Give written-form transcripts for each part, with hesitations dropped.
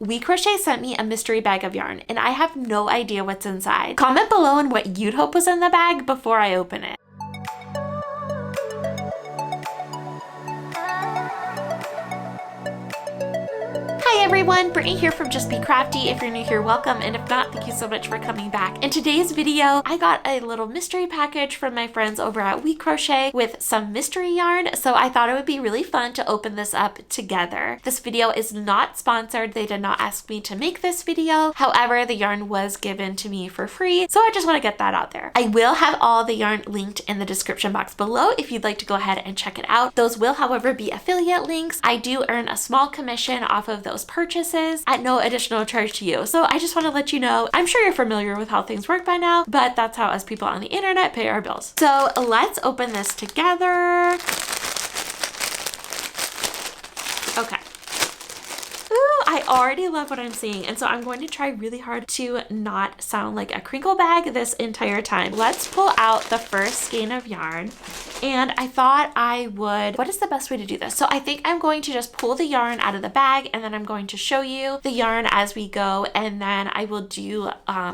WeCrochet sent me a mystery bag of yarn and I have no idea what's inside. Comment below on what you'd hope was in the bag before I open it. Hi everyone, Brittany here from Just Be Crafty. If you're new here, welcome, and if not, thank you so much for coming back. In today's video, I got a little mystery package from my friends over at WeCrochet with some mystery yarn, so I thought it would be really fun to open this up together. This video is not sponsored. They did not ask me to make this video. However, the yarn was given to me for free, so I just want to get that out there. I will have all the yarn linked in the description box below if you'd like to go ahead and check it out. Those will, however, be affiliate links. I do earn a small commission off of those purchases at no additional charge to you. So I just want to let you know, I'm sure you're familiar with how things work by now, but that's how us people on the internet pay our bills. So let's open this together. Okay. Ooh, I already love what I'm seeing, and so I'm going to try really hard to not sound like a crinkle bag this entire time. Let's pull out the first skein of yarn, and I thought I would, what is the best way to do this? So I think I'm going to just pull the yarn out of the bag, and then I'm going to show you the yarn as we go, and then I will do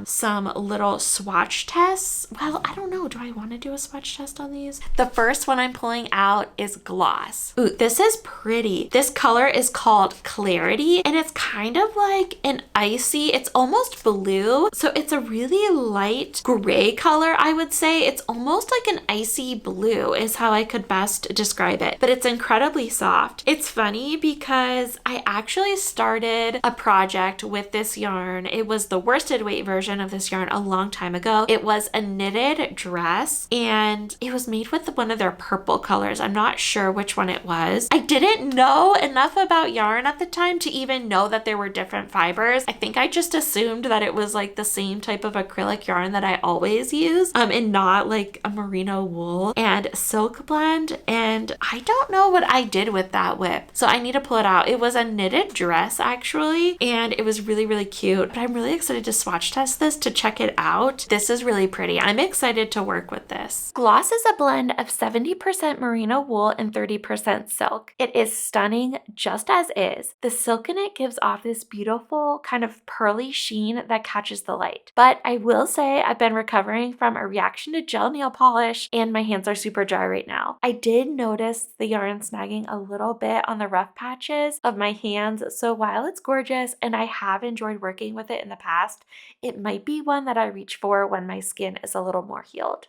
some little swatch tests. Well, I don't know, do I want to do a swatch test on these? The first one I'm pulling out is gloss. Ooh, this is pretty. This color is called Clarity, and it's kind of like an icy, it's almost blue, so it's a really light gray color. I would say it's almost like an icy blue is how I could best describe it, but it's incredibly soft. It's funny because I actually started a project with this yarn. It was the worsted weight version of this yarn a long time ago. It was a knitted dress, and it was made with one of their purple colors. I'm not sure which one it was. I didn't know enough about yarn at the time to even know that there were different fibers. I think I just assumed that it was like the same type of acrylic yarn that I always use, and not like a merino wool and silk blend, and I don't know what I did with that whip, so I need to pull it out. It was a knitted dress actually, and it was really, really cute, but I'm really excited to swatch test this to check it out. This is really pretty. I'm excited to work with this. Gloss is a blend of 70% merino wool and 30% silk. It is stunning just as is. The silk in it gives off this beautiful kind of pearly sheen that catches the light. But I will say I've been recovering from a reaction to gel nail polish, and my hands are super dry right now. I did notice the yarn snagging a little bit on the rough patches of my hands, so while it's gorgeous and I have enjoyed working with it in the past, it might be one that I reach for when my skin is a little more healed.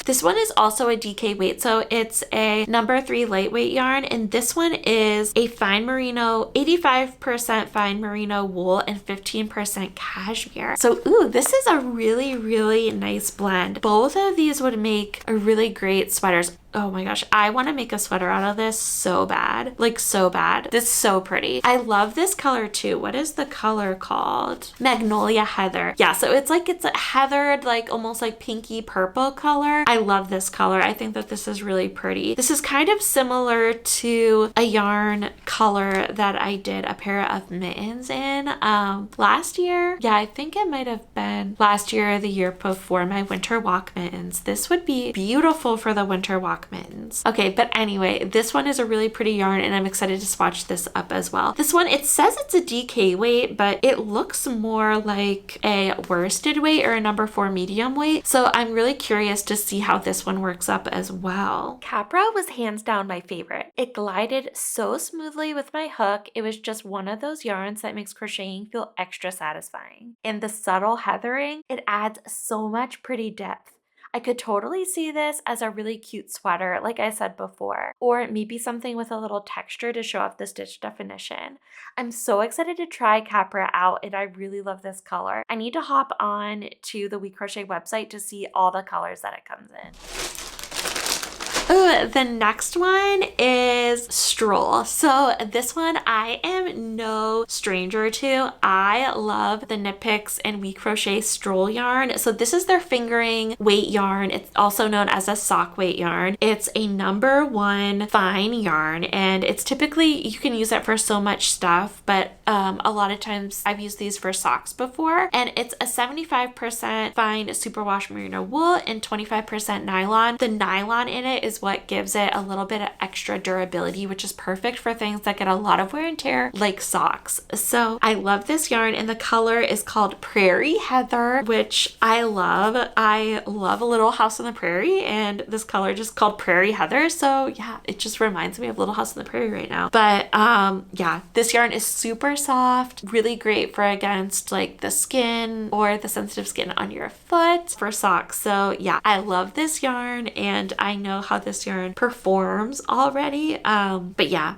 This one is also a DK weight, so it's a number 3 lightweight yarn, and this one is a fine merino, 85% fine merino wool and 15% cashmere. So ooh, this is a really, really nice blend. Both of these would make a really great sweaters. Oh my gosh, I want to make a sweater out of this so bad. Like so bad. This is so pretty. I love this color too. What is the color called? Magnolia Heather. Yeah, so it's a heathered, like almost like pinky purple color. I love this color. I think that this is really pretty. This is kind of similar to a yarn color that I did a pair of mittens in last year. Yeah, I think it might have been last year or the year before, my winter walk mittens. This would be beautiful for the winter walk mittens. Okay, but anyway, this one is a really pretty yarn, and I'm excited to swatch this up as well. This one, it says it's a DK weight, but it looks more like a worsted weight or a number 4 medium weight, so I'm really curious to see how this one works up as well. Capra was hands down my favorite. It glided so smoothly with my hook. It was just one of those yarns that makes crocheting feel extra satisfying. And the subtle heathering, it adds so much pretty depth. I could totally see this as a really cute sweater, like I said before, or maybe something with a little texture to show off the stitch definition. I'm so excited to try Capra out, and I really love this color. I need to hop on to the WeCrochet website to see all the colors that it comes in. Ooh, the next one is Stroll. So this one I am no stranger to. I love the Knit Picks and WeCrochet Stroll yarn. So this is their fingering weight yarn. It's also known as a sock weight yarn. It's a number 1 fine yarn, and it's typically, you can use it for so much stuff, but a lot of times I've used these for socks before, and it's a 75% fine superwash merino wool and 25% nylon. The nylon in it is is what gives it a little bit of extra durability, which is perfect for things that get a lot of wear and tear, like socks. So I love this yarn, and the color is called Prairie Heather, which I love. I love a Little House on the Prairie, and this color just called Prairie Heather. So yeah, it just reminds me of Little House on the Prairie right now. But yeah, this yarn is super soft, really great for against like the skin or the sensitive skin on your foot for socks. So yeah, I love this yarn, and I know how this yarn performs already. But yeah,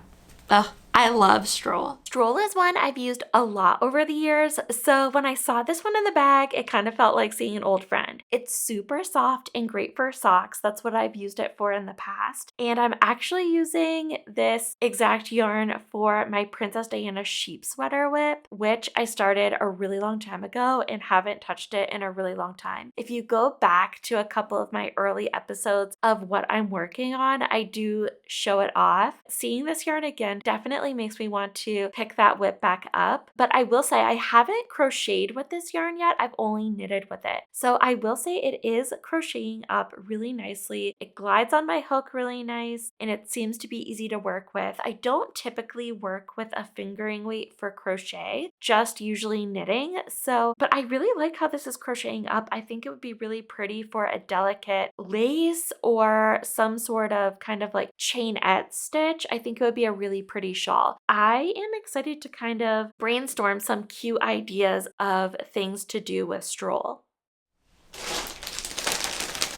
I love Stroll. Stroll is one I've used a lot over the years, so when I saw this one in the bag, it kind of felt like seeing an old friend. It's super soft and great for socks. That's what I've used it for in the past. And I'm actually using this exact yarn for my Princess Diana sheep sweater whip, which I started a really long time ago and haven't touched it in a really long time. If you go back to a couple of my early episodes of what I'm working on, I do show it off. Seeing this yarn again definitely makes me want to pick that whip back up. But I will say I haven't crocheted with this yarn yet. I've only knitted with it. So I will say it is crocheting up really nicely. It glides on my hook really nice, and it seems to be easy to work with. I don't typically work with a fingering weight for crochet, just usually knitting. But I really like how this is crocheting up. I think it would be really pretty for a delicate lace or some sort of kind of like chainette stitch. I think it would be a really pretty shawl. I am excited to kind of brainstorm some cute ideas of things to do with Stroll.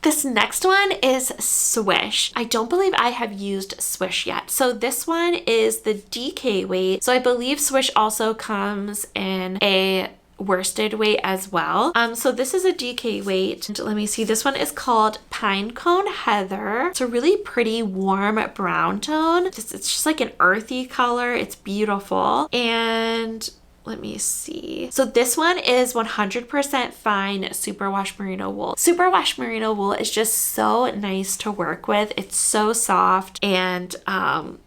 This next one is Swish. I don't believe I have used Swish yet. So this one is the DK weight. So I believe Swish also comes in a worsted weight as well. So this is a DK weight. And let me see, this one is called Pinecone Heather. It's a really pretty warm brown tone. It's just like an earthy color. It's beautiful. And let me see. So this one is 100% fine superwash merino wool. Superwash merino wool is just so nice to work with. It's so soft, and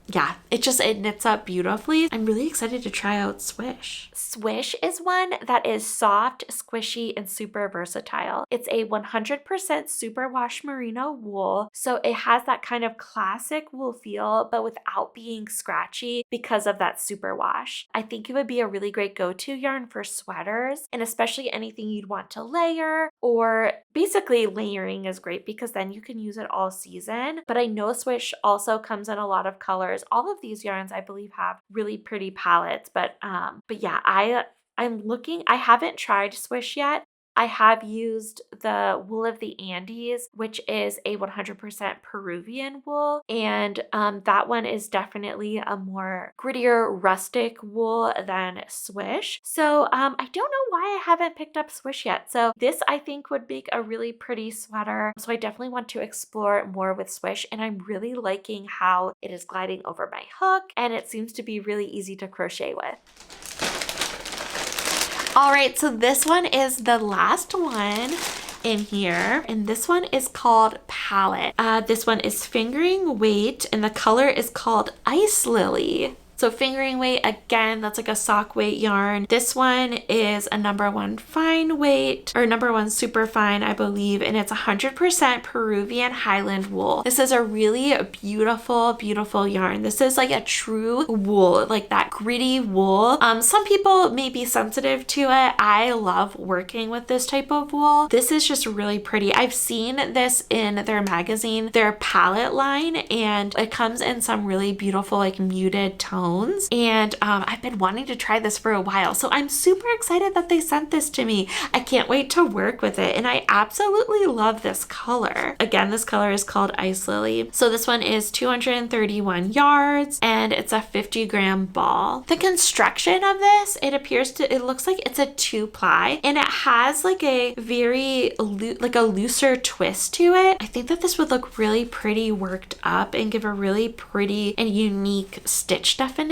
yeah, it knits up beautifully. I'm really excited to try out Swish. Swish is one that is soft, squishy, and super versatile. It's a 100% superwash merino wool, so it has that kind of classic wool feel, but without being scratchy because of that superwash. I think it would be a really great go-to yarn for sweaters, and especially anything you'd want to layer, or basically layering is great because then you can use it all season. But I know Swish also comes in a lot of colors. All of these yarns I believe have really pretty palettes, but yeah, I'm looking. I haven't tried Swish yet. I have used the wool of the Andes, which is a 100% Peruvian wool, and that one is definitely a more grittier rustic wool than Swish. So I don't know why I haven't picked up Swish yet. So this I think would make a really pretty sweater. So I definitely want to explore more with Swish, and I'm really liking how it is gliding over my hook, and it seems to be really easy to crochet with. All right, so this one is the last one in here, and this one is called Palette. This one is fingering weight, and the color is called Ice Lily. So fingering weight, again, that's like a sock weight yarn. This one is a #1 fine weight, or #1 super fine, I believe, and it's 100% Peruvian Highland wool. This is a really beautiful, beautiful yarn. This is like a true wool, like that gritty wool. Some people may be sensitive to it. I love working with this type of wool. This is just really pretty. I've seen this in their magazine, their palette line, and it comes in some really beautiful, like muted tones. And I've been wanting to try this for a while, so I'm super excited that they sent this to me. I can't wait to work with it, and I absolutely love this color. Again, this color is called Ice Lily. So this one is 231 yards, and it's a 50-gram ball. The construction of this, it looks like it's a 2-ply, and it has like a very like a looser twist to it. I think that this would look really pretty worked up and give a really pretty and unique stitch definition.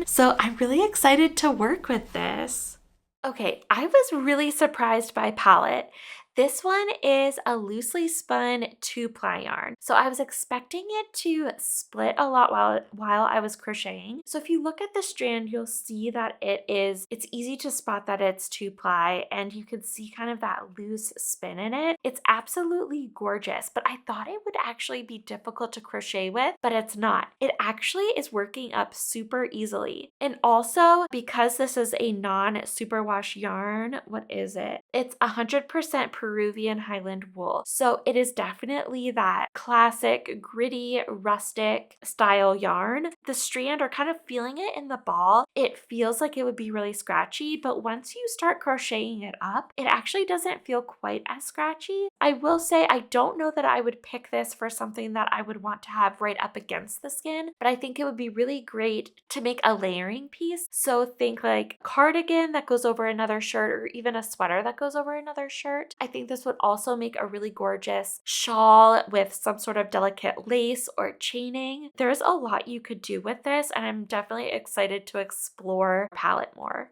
So I'm really excited to work with this. Okay, I was really surprised by Palette. This one is a loosely spun 2-ply yarn. So I was expecting it to split a lot while I was crocheting. So if you look at the strand, you'll see that it's easy to spot that it's 2-ply, and you can see kind of that loose spin in it. It's absolutely gorgeous, but I thought it would actually be difficult to crochet with, but it's not. It actually is working up super easily. And also, because this is a non-superwash yarn, what is it? It's 100% Peruvian Highland wool. So it is definitely that classic gritty rustic style yarn. The strand, or kind of feeling it in the ball, it feels like it would be really scratchy, but once you start crocheting it up, it actually doesn't feel quite as scratchy. I will say I don't know that I would pick this for something that I would want to have right up against the skin, but I think it would be really great to make a layering piece. So think like cardigan that goes over another shirt, or even a sweater that goes over another shirt. I think this would also make a really gorgeous shawl with some sort of delicate lace or chaining. There's a lot you could do with this, and I'm definitely excited to explore palette more.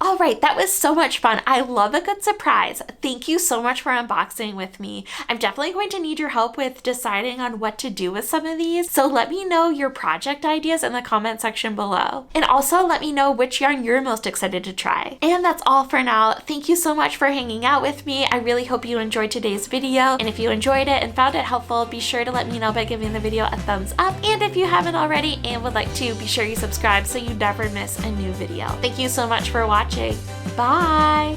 All right, that was so much fun. I love a good surprise. Thank you so much for unboxing with me. I'm definitely going to need your help with deciding on what to do with some of these. So let me know your project ideas in the comment section below. And also let me know which yarn you're most excited to try. And that's all for now. Thank you so much for hanging out with me. I really hope you enjoyed today's video. And if you enjoyed it and found it helpful, be sure to let me know by giving the video a thumbs up. And if you haven't already and would like to, be sure you subscribe so you never miss a new video. Thank you so much for watching. Bye!